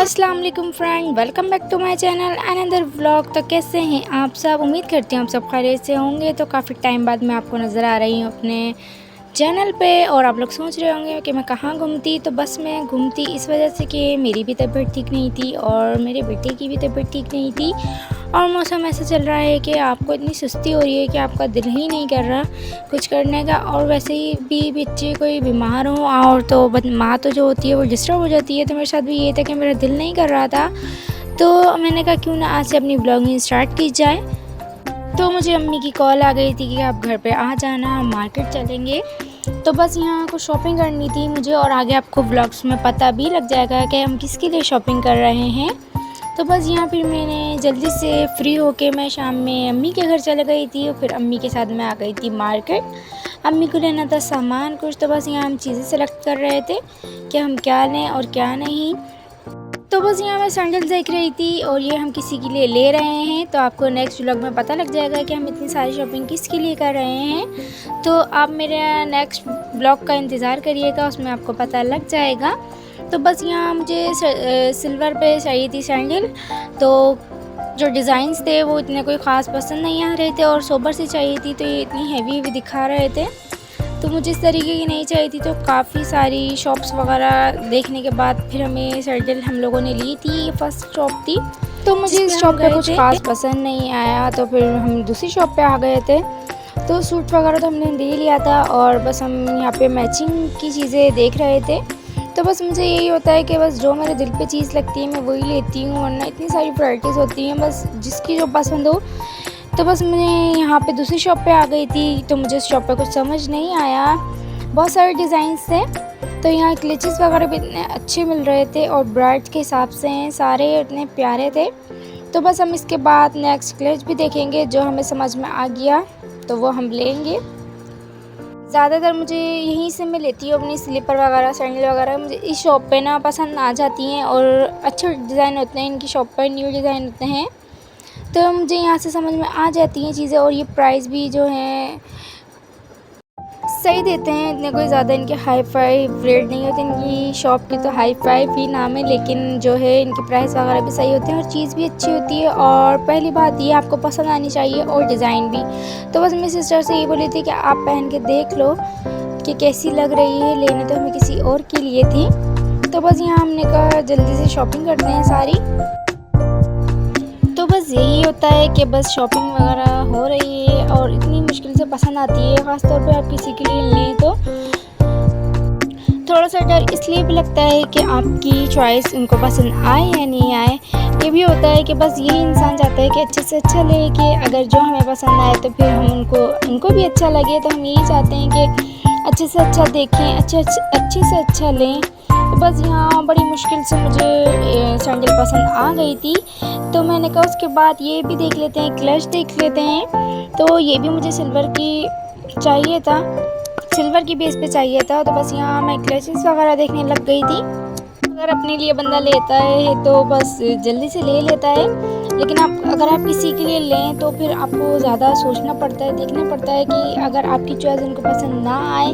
अस्सलाम वालेकुम friend, welcome back to my channel another vlog. तो कैसे हैं आप सब? उम्मीद करती हूँ आप सब खैरियत से होंगे। तो काफ़ी टाइम बाद मैं आपको नज़र आ रही हूँ अपने चैनल पे और आप लोग सोच रहे होंगे कि मैं कहाँ घूमती। तो बस मैं घूमती इस वजह से कि मेरी भी तबीयत ठीक नहीं थी और मेरे बेटे की भी तबीयत ठीक नहीं थी और मौसम ऐसा चल रहा है कि आपको इतनी सुस्ती हो रही है कि आपका दिल ही नहीं कर रहा कुछ करने का। और वैसे ही भी बच्चे कोई बीमार हो और तो माँ तो जो होती है वो डिस्टर्ब हो जाती है। तो मेरे साथ भी ये था कि मेरा दिल नहीं कर रहा था, तो मैंने कहा क्यों ना आज से अपनी ब्लॉगिंग स्टार्ट की जाए। तो मुझे अम्मी की कॉल आ गई थी कि आप घर पे आ जाना, हम मार्केट चलेंगे। तो बस यहाँ कुछ शॉपिंग करनी थी मुझे और आगे आपको ब्लॉग्स में पता भी लग जाएगा कि हम किसके लिए शॉपिंग कर रहे हैं। तो बस यहाँ फिर मैंने जल्दी से फ्री होके मैं शाम में अम्मी के घर चले गई थी और फिर अम्मी के साथ मैं आ गई थी मार्केट। अम्मी को लेना था सामान कुछ, तो बस यहाँ हम चीज़ें सेलेक्ट कर रहे थे कि हम क्या लें और क्या नहीं। तो बस यहाँ मैं सैंडल देख रही थी और ये हम किसी के लिए ले रहे हैं। तो आपको नेक्स्ट व्लॉग में पता लग जाएगा कि हम इतनी सारी शॉपिंग किसके लिए कर रहे हैं। तो आप मेरे नेक्स्ट व्लॉग का इंतज़ार करिएगा, उसमें आपको पता लग जाएगा। तो बस यहाँ मुझे सिल्वर पे चाहिए थी सैंडल। तो जो डिज़ाइंस थे वो इतने कोई ख़ास पसंद नहीं आ रहे थे और सोबर से चाहिए थी, तो ये इतनी हैवी हैवी दिखा रहे थे। तो मुझे इस तरीके की नहीं चाहिए थी। तो काफ़ी सारी शॉप्स वगैरह देखने के बाद फिर हमें सैंडल हम लोगों ने ली थी। ये फर्स्ट शॉप थी, तो मुझे इस शॉप पे कुछ ख़ास पसंद नहीं आया, तो फिर हम दूसरी शॉप पे आ गए थे। तो सूट वगैरह तो हमने ले लिया था और बस हम यहाँ पे मैचिंग की चीज़ें देख रहे थे। तो बस मुझे यही होता है कि बस जो मेरे दिल पे चीज़ लगती है मैं वही लेती हूँ, वरना इतनी सारी वैराइटीज़ होती हैं, बस जिसकी जो पसंद हो। तो बस मैं यहाँ पे दूसरी शॉप पे आ गई थी, तो मुझे इस शॉप पे कुछ समझ नहीं आया। बहुत सारे डिज़ाइंस थे, तो यहाँ क्लिचेस वगैरह भी इतने अच्छे मिल रहे थे और ब्राइड के हिसाब से हैं, सारे इतने प्यारे थे। तो बस हम इसके बाद नेक्स्ट क्लिच भी देखेंगे, जो हमें समझ में आ गया तो वो हम लेंगे। ज़्यादातर मुझे यहीं से मैं लेती हूँ अपनी स्लीपर वगैरह सैंडल वगैरह, मुझे इस शॉप पे ना पसंद आ जाती हैं और अच्छे डिज़ाइन होते हैं इनकी शॉप पर, न्यू डिज़ाइन होते हैं। तो मुझे यहाँ से समझ में आ जाती हैं चीज़ें और ये प्राइस भी जो है सही देते हैं, इतने कोई ज़्यादा इनके हाई फाई रेट नहीं होते। इनकी शॉप की तो हाई फाई ही नाम है, लेकिन जो है इनकी प्राइस वगैरह भी सही होते हैं और चीज़ भी अच्छी होती है। और पहली बात ये आपको पसंद आनी चाहिए और डिज़ाइन भी। तो बस मेरी सिस्टर से ये बोली थी कि आप पहन के देख लो कि कैसी लग रही है, लेने तो हमें किसी और के लिए थी। तो बस यहाँ हमने कहा जल्दी से शॉपिंग करते हैं सारी। तो बस यही होता है कि बस शॉपिंग वगैरह हो रही है और इतनी मुश्किल से पसंद आती है, ख़ास तौर पे आप किसी के लिए लें तो थोड़ा सा डर इसलिए भी लगता है कि आपकी चॉइस उनको पसंद आए या नहीं आए। ये भी होता है कि बस यही इंसान चाहता है कि अच्छे से अच्छा ले, कि अगर जो हमें पसंद आए तो फिर हम उनको भी अच्छा लगे। तो हम यही चाहते हैं कि अच्छे से अच्छा देखें, अच्छे से अच्छा लें। तो बस यहाँ बड़ी मुश्किल से मुझे सैंडल पसंद आ गई थी, तो मैंने कहा उसके बाद ये भी देख लेते हैं, क्लच देख लेते हैं। तो ये भी मुझे सिल्वर की चाहिए था, सिल्वर की बेस पे चाहिए था। तो बस यहाँ मैं क्लचेस वगैरह देखने लग गई थी। अगर अपने लिए बंदा लेता है तो बस जल्दी से ले लेता है, लेकिन अगर आप किसी के लिए लें तो फिर आपको ज़्यादा सोचना पड़ता है, देखना पड़ता है कि अगर आपकी चॉइस उनको पसंद ना आए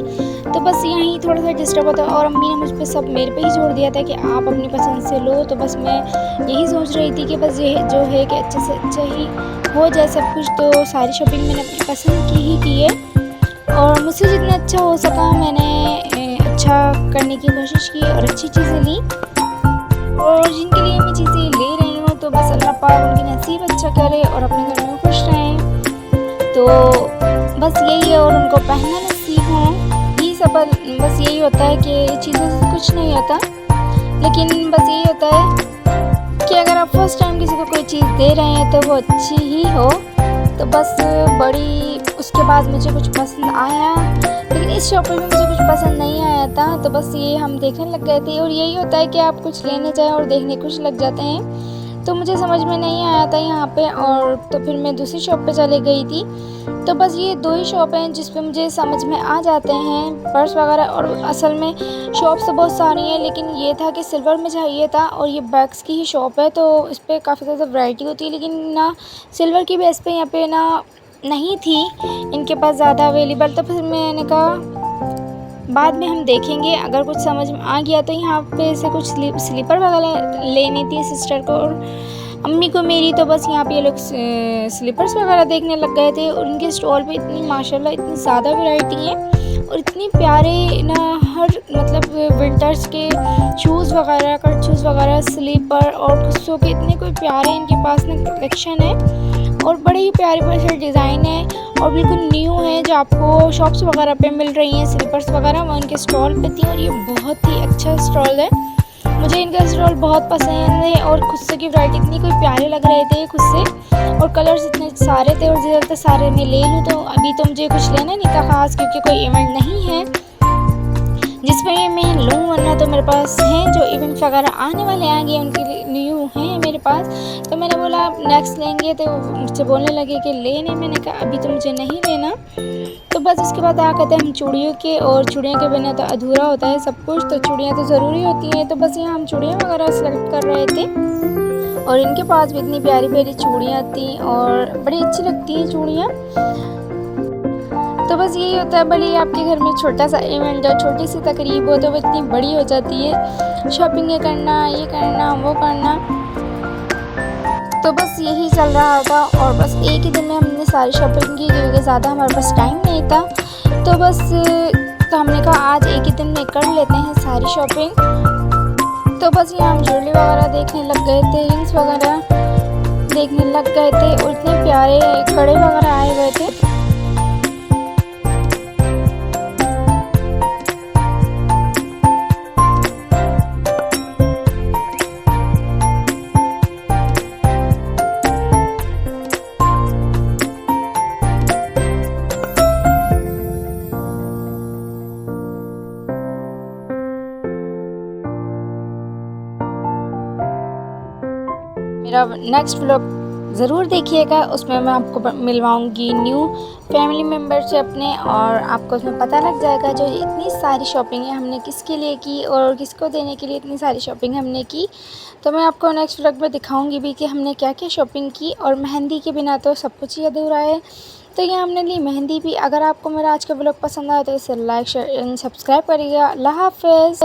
तो बस यहीं थोड़ा सा डिस्टर्ब होता है। और अम्मी ने मुझ पर सब मेरे पे ही छोड़ दिया था कि आप अपनी पसंद से लो। तो बस मैं यही सोच रही थी कि बस ये जो है कि अच्छे से अच्छा ही हो जाए सब कुछ। तो सारी शॉपिंग मैंने अपनी पसंद की है और मुझसे जितना अच्छा हो सका मैंने अच्छा करने की कोशिश की और अच्छी चीज़ें ली। और जिनके लिए मैं चीज़ें ले रही हूँ तो बस अल्लाह पाक उनकी नसीब अच्छा करे और अपने घर में खुश रहें। तो बस यही है, और उनको पहनना नसीब हो, यही सब। बस यही होता है कि चीज़ों से कुछ नहीं होता, लेकिन बस यही होता है कि अगर आप फर्स्ट टाइम किसी को कोई चीज़ दे रहे हैं तो वो अच्छी ही हो। तो बस बड़ी उसके बाद मुझे कुछ पसंद आया, लेकिन इस शॉप पे भी मुझे कुछ पसंद नहीं आया था। तो बस ये हम देखने लग गए थे, और यही होता है कि आप कुछ लेने जाएं और देखने कुछ लग जाते हैं। तो मुझे समझ में नहीं आया था यहाँ पे, और तो फिर मैं दूसरी शॉप पे चले गई थी। तो बस ये दो ही शॉप हैं जिस पे मुझे समझ में आ जाते हैं पर्स वगैरह। और असल में शॉप्स तो बहुत सारी हैं, लेकिन ये था कि सिल्वर में चाहिए था और ये बैग्स की ही शॉप है, तो इस पर काफ़ी ज़्यादा वैरायटी होती है। लेकिन ना सिल्वर की बेस पे यहाँ पे ना नहीं थी इनके पास ज़्यादा अवेलेबल। तो फिर मैंने कहा बाद में हम देखेंगे। अगर कुछ समझ में आ गया तो यहाँ पे से कुछ स्लीपर वगैरह लेनी थी सिस्टर को और अम्मी को मेरी। तो बस यहाँ पे ये लोग स्लीपर्स वगैरह देखने लग गए थे। और उनके स्टॉल पे इतनी माशाल्लाह इतनी ज़्यादा वैरायटी है और इतनी प्यारे ना, हर मतलब विंटर्स के शूज़ वगैरह, कट शूज़ वगैरह, स्लीपर और गुस्सों के इतने कोई प्यारे इनके पास ना कलेक्शन है और बड़े ही प्यारे प्यारे डिज़ाइन है और बिल्कुल न्यू है जो आपको शॉप्स वगैरह पे मिल रही हैं। स्लीपर्स वगैरह वो इनके स्टॉल पे थी और ये बहुत ही अच्छा स्टॉल है। मुझे इनका स्टॉल बहुत पसंद है और खुद की वैरायटी इतनी कोई प्यारे लग रहे थे खुद से और कलर्स इतने सारे थे और ज़्यादातर सारे मैं ले लूँ। तो अभी तो मुझे कुछ लेना नहीं था ख़ास, क्योंकि कोई इवेंट नहीं है जिसमें मैं लूँ, वरना तो मेरे पास हैं जो इवेंट वगैरह आने वाले आएंगे उनके लिए न्यू हैं मेरे पास। तो मैंने बोला आप नेक्स्ट लेंगे, तो मुझसे बोलने लगे कि लेने। मैंने कहा अभी तो मुझे नहीं लेना। तो बस उसके बाद आ कहते हैं हम चूड़ियों के, और चूड़ियों के बिना तो अधूरा होता है सब कुछ, तो चूड़ियाँ तो ज़रूरी होती हैं। तो बस यहाँ हम चूड़ियाँ वगैरह सेलेक्ट कर रहे थे और इनके पास भी इतनी प्यारी प्यारी चूड़ियाँ थी और बड़ी अच्छी लगती हैं चूड़ियाँ। तो बस यही होता है, भले आपके घर में छोटा सा इवेंट हो, छोटी सी तकरीब हो, तो वो इतनी बड़ी हो जाती है। शॉपिंग करना, ये करना, वो करना, तो बस यही चल रहा था। और बस एक ही दिन में हमने सारी शॉपिंग की क्योंकि ज़्यादा हमारे पास टाइम नहीं था। तो बस तो हमने कहा आज एक ही दिन में कर लेते हैं सारी शॉपिंग। तो बस यहाँ हम ज्वेलरी वगैरह देखने लग गए थे, रिंग्स वगैरह देखने लग गए थे और इतने प्यारे कड़े वगैरह आए हुए थे। मेरा नेक्स्ट व्लॉग ज़रूर देखिएगा, उसमें मैं आपको मिलवाऊंगी न्यू फैमिली मेम्बर से अपने, और आपको उसमें पता लग जाएगा जो इतनी सारी शॉपिंग है हमने किसके लिए की और किसको देने के लिए इतनी सारी शॉपिंग हमने की। तो मैं आपको नेक्स्ट व्लॉग में दिखाऊंगी भी कि हमने क्या क्या शॉपिंग की। और मेहंदी के बिना तो सब कुछ ही अधूरा है, तो ये हमने ली मेहंदी भी। अगर आपको मेरा आज का व्लॉग पसंद आया तो इसे लाइक, शेयर एंड सब्सक्राइब करिएगा। अल्लाह हाफ़िज़।